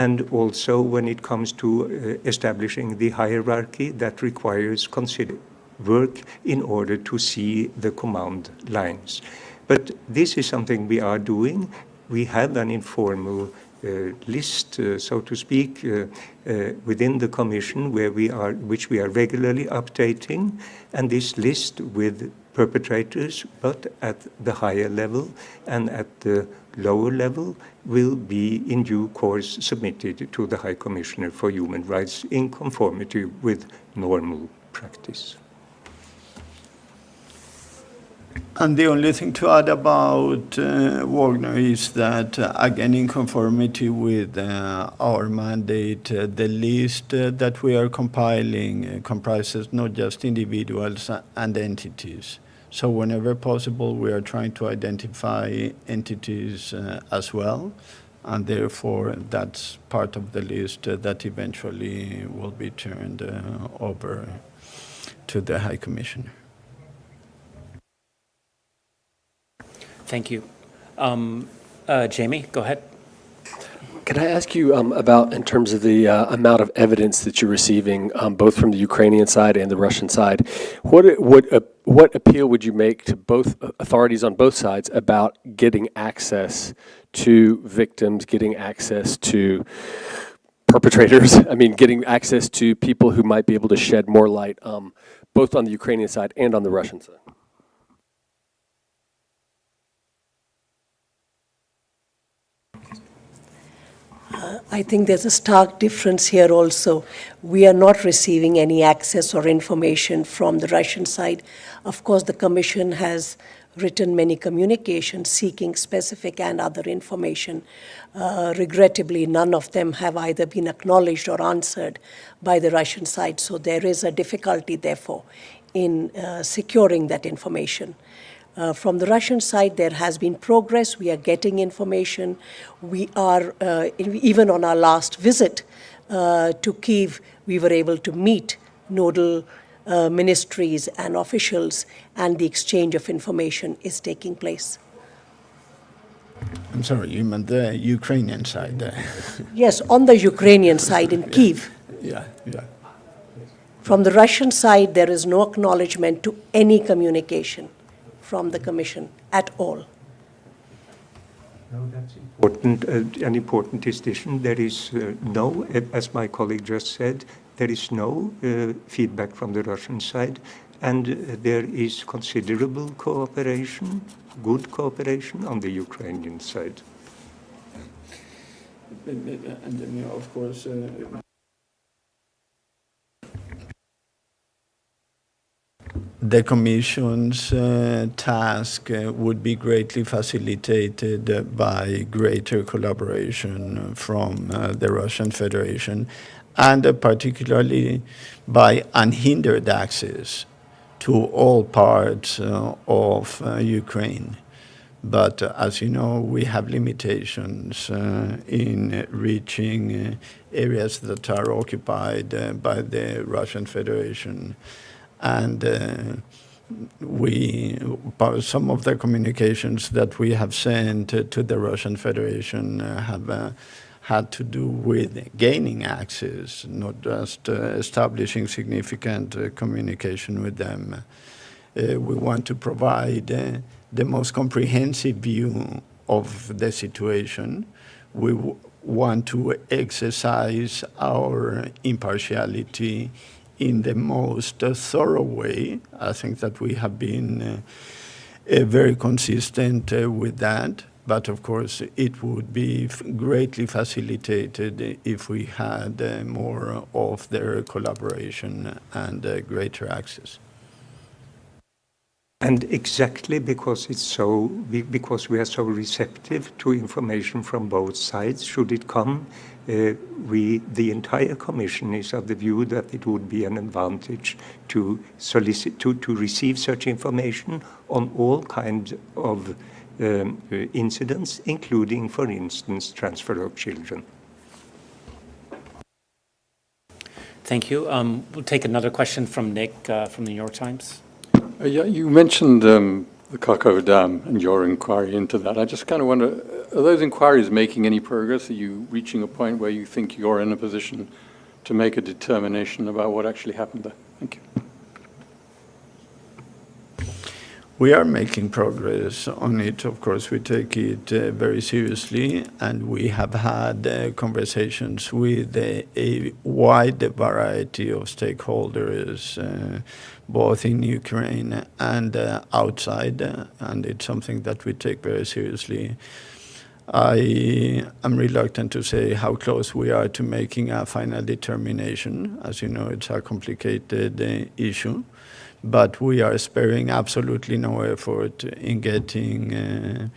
And also when it comes to establishing the hierarchy that requires work in order to see the command lines. But this is something we are doing. We have an informal list, so to speak, within the Commission which we are regularly updating, and this list with perpetrators, but at the higher level and at the lower level, will be in due course submitted to the High Commissioner for Human Rights in conformity with normal practice. And the only thing to add about Wagner is that, again, in conformity with our mandate, the list that we are compiling comprises not just individuals and entities. So whenever possible, we are trying to identify entities as well, and therefore that's part of the list that eventually will be turned over to the High Commissioner. Thank you. Jamie, go ahead. Can I ask you about, in terms of the amount of evidence that you're receiving, both from the Ukrainian side and the Russian side, what appeal would you make to both authorities on both sides about getting access to victims, getting access to perpetrators, I mean, getting access to people who might be able to shed more light, both on the Ukrainian side and on the Russian side? I think there's a stark difference here also. We are not receiving any access or information from the Russian side. Of course, the Commission has written many communications seeking specific and other information. Regrettably, none of them have either been acknowledged or answered by the Russian side. So there is a difficulty, therefore, in securing that information. From the Russian side, there has been progress. We are getting information. We are, even on our last visit to Kyiv, we were able to meet nodal ministries and officials, and the exchange of information is taking place. I'm sorry, you meant the Ukrainian side? Yes, on the Ukrainian side in Kyiv. Yeah. From the Russian side, there is no acknowledgement to any communication from the Commission at all. No, that's important, an important distinction. There is no, as my colleague just said, there is no feedback from the Russian side, and there is considerable cooperation, good cooperation on the Ukrainian side. And of course, the Commission's task would be greatly facilitated by greater collaboration from the Russian Federation, and particularly by unhindered access to all parts of Ukraine. But as you know, we have limitations in reaching areas that are occupied by the Russian Federation. And some of the communications that we have sent to the Russian Federation have had to do with gaining access, not just establishing significant communication with them. We want to provide the most comprehensive view of the situation. We want to exercise our impartiality in the most thorough way. I think that we have been very consistent with that. But of course, it would be greatly facilitated if we had more of their collaboration and greater access. And exactly because because we are so receptive to information from both sides, should it come, the entire Commission is of the view that it would be an advantage to receive such information on all kinds of incidents, including, for instance, transfer of children. Thank you. We'll take another question from Nick from the New York Times. Yeah, you mentioned the Kharkov Dam and your inquiry into that. I just kind of wonder, Are those inquiries making any progress? Are you reaching a point where you think you're in a position to make a determination about what actually happened there? Thank you. We are making progress on it. Of course, we take it very seriously, and we have had conversations with a wide variety of stakeholders, both in Ukraine and outside, and it's something that we take very seriously. I am reluctant to say how close we are to making a final determination. As you know, it's a complicated issue. But we are sparing absolutely no effort in getting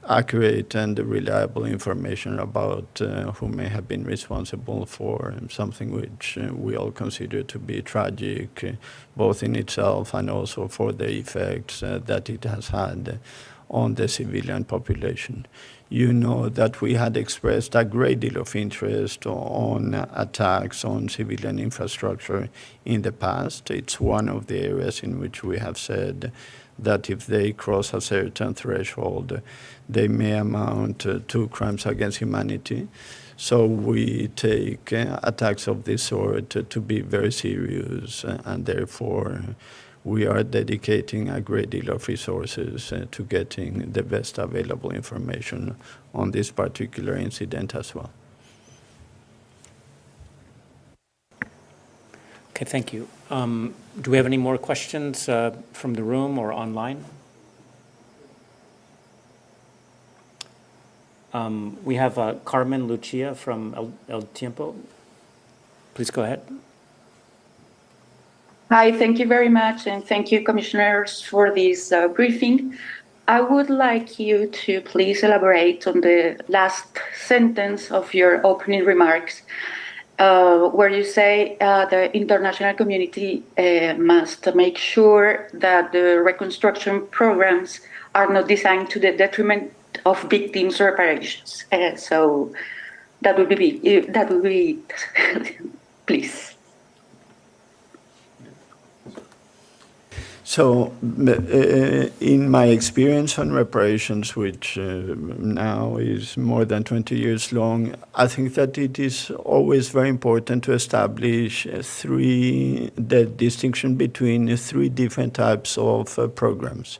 accurate and reliable information about who may have been responsible for something which we all consider to be tragic, both in itself and also for the effects that it has had on the civilian population. You know that we had expressed a great deal of interest on attacks on civilian infrastructure in the past. It's one of the areas in which we have said that if they cross a certain threshold, they may amount to crimes against humanity. So we take attacks of this sort to be very serious, and therefore we are dedicating a great deal of resources to getting the best available information on this particular incident as well. Okay, thank you. Do we have any more questions from the room or online? We have Carmen Lucia from El Tiempo. Please go ahead. Hi, thank you very much, and thank you, commissioners, for this briefing. I would like you to please elaborate on the last sentence of your opening remarks, where you say the international community must make sure that the reconstruction programs are not designed to the detriment of victims' reparations. So that would be please. So in my experience on reparations, which now is more than 20 years long, I think that it is always very important to establish the distinction between three different types of programs,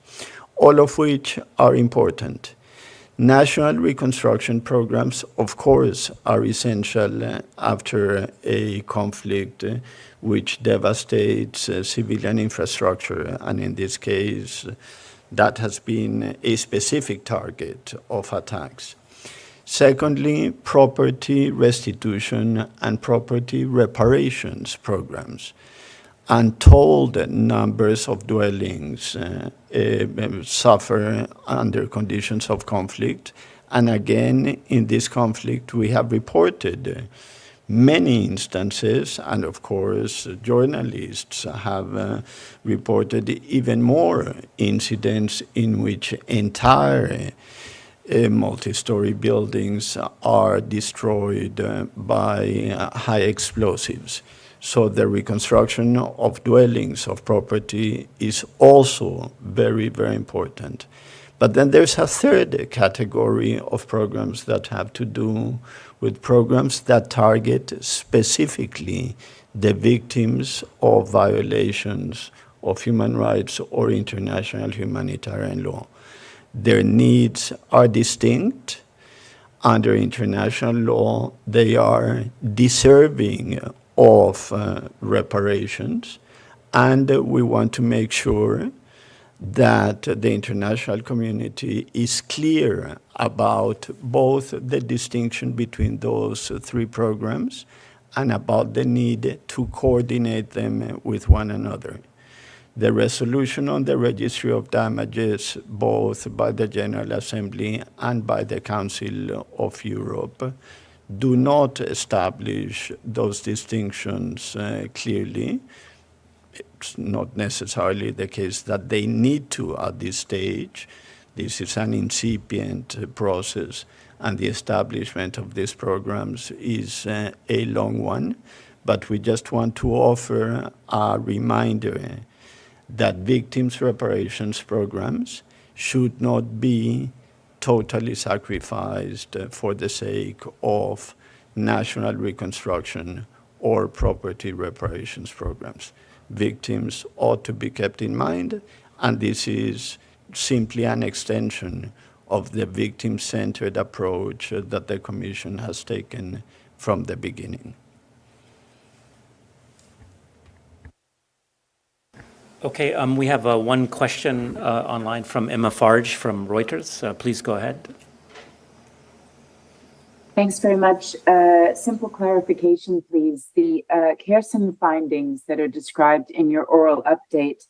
all of which are important. National reconstruction programs, of course, are essential after a conflict which devastates civilian infrastructure, and in this case, that has been a specific target of attacks. Secondly, property restitution and property reparations programs. Untold numbers of dwellings suffer under conditions of conflict, and again, in this conflict, we have reported many instances, and of course, journalists have reported even more incidents in which entire multi-story buildings are destroyed by high explosives. So the reconstruction of dwellings, of property, is also very, very important. But then there's a third category of programs that have to do with programs that target specifically the victims of violations of human rights or international humanitarian law. Their needs are distinct. Under international law, they are deserving of reparations, and we want to make sure that the international community is clear about both the distinction between those three programs and about the need to coordinate them with one another. The resolution on the registry of damages, both by the General Assembly and by the Council of Europe, do not establish those distinctions clearly. It's not necessarily the case that they need to at this stage. This is an incipient process, and the establishment of these programs is a long one. But we just want to offer a reminder that victims' reparations programs should not be totally sacrificed for the sake of national reconstruction or property reparations programs. Victims ought to be kept in mind, and this is simply an extension of the victim-centered approach that the Commission has taken from the beginning. Okay, we have one question online from Emma Farge from Reuters. Please go ahead. Thanks very much. Simple clarification, please. The Kherson findings that are described in your oral update,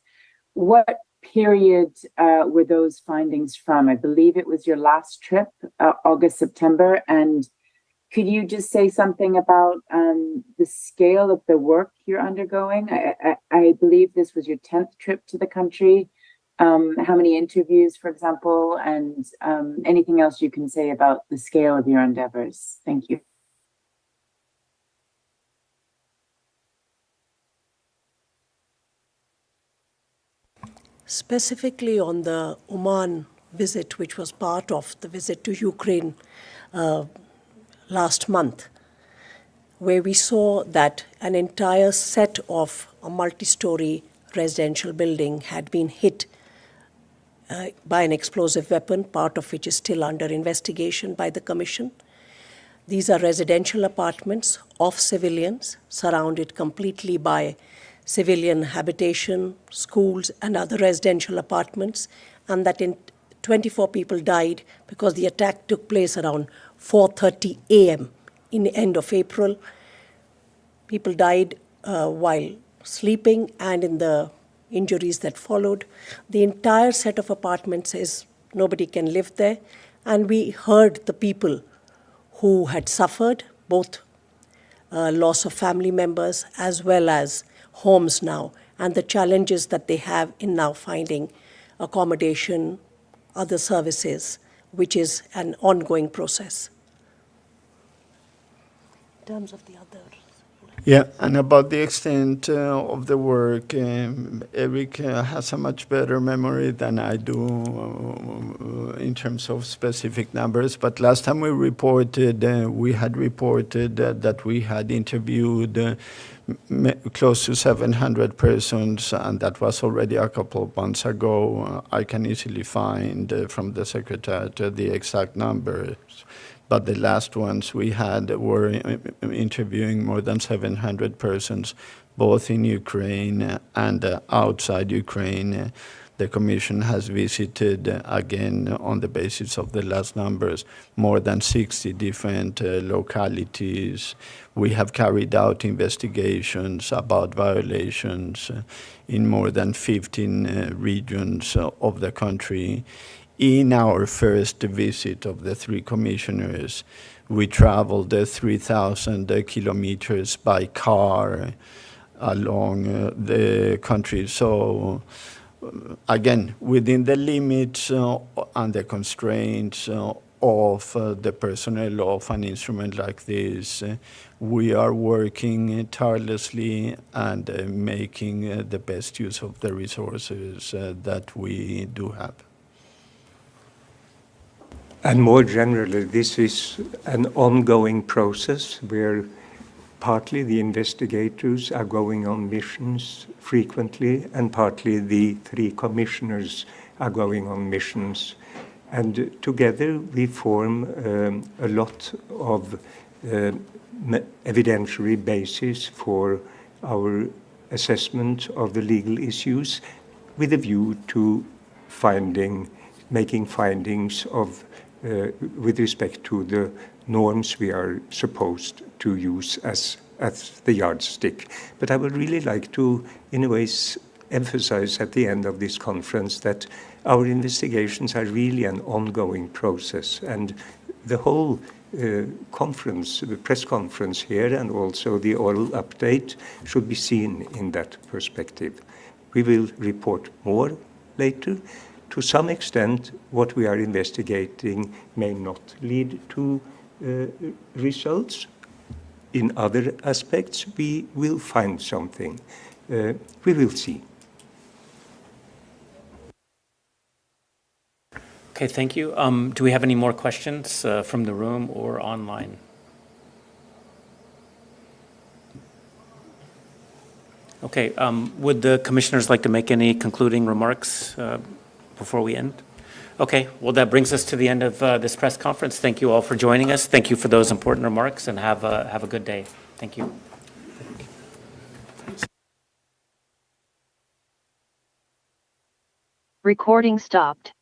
what period were those findings from? I believe it was your last trip, August, September. And could you just say something about the scale of the work you're undergoing? I believe this was your 10th trip to the country. How many interviews, for example, and anything else you can say about the scale of your endeavors? Thank you. Specifically on the Oman visit, which was part of the visit to Ukraine last month, where we saw that an entire set of a multi-story residential building had been hit by an explosive weapon, part of which is still under investigation by the Commission. These are residential apartments of civilians, surrounded completely by civilian habitation, schools, and other residential apartments, and that 24 people died because the attack took place around 4:30 a.m. in the end of April. People died while sleeping and in the injuries that followed. The entire set of apartments is nobody can live there, and we heard the people who had suffered both loss of family members as well as homes now, and the challenges that they have in now finding accommodation, other services, which is an ongoing process. In terms of the others. Yeah, and about the extent of the work, Eric has a much better memory than I do in terms of specific numbers. But last time we had reported that we had interviewed close to 700 persons, and that was already a couple of months ago. I can easily find from the Secretariat the exact numbers. But the last ones we had were interviewing more than 700 persons, both in Ukraine and outside Ukraine. The Commission has visited, again, on the basis of the last numbers, more than 60 different localities. We have carried out investigations about violations in more than 15 regions of the country. In our first visit of the three commissioners, we traveled 3,000 kilometers by car along the country. So, again, within the limits and the constraints of the personnel of an instrument like this, we are working tirelessly and making the best use of the resources that we do have. And more generally, this is an ongoing process where partly the investigators are going on missions frequently, and partly the three commissioners are going on missions. And together we form a lot of evidentiary basis for our assessment of the legal issues, with a view to making findings of with respect to the norms we are supposed to use as the yardstick. But I would really like to, in a way, emphasize at the end of this conference that our investigations are really an ongoing process, and the whole conference, the press conference here, and also the oral update should be seen in that perspective. We will report more later. To some extent, what we are investigating may not lead to results. In other aspects, we will find something. We will see. Okay, thank you. Do we have any more questions from the room or online? Okay, would the commissioners like to make any concluding remarks before we end? Okay, well, that brings us to the end of this press conference. Thank you all for joining us. Thank you for those important remarks, and have a good day. Thank you. Recording stopped.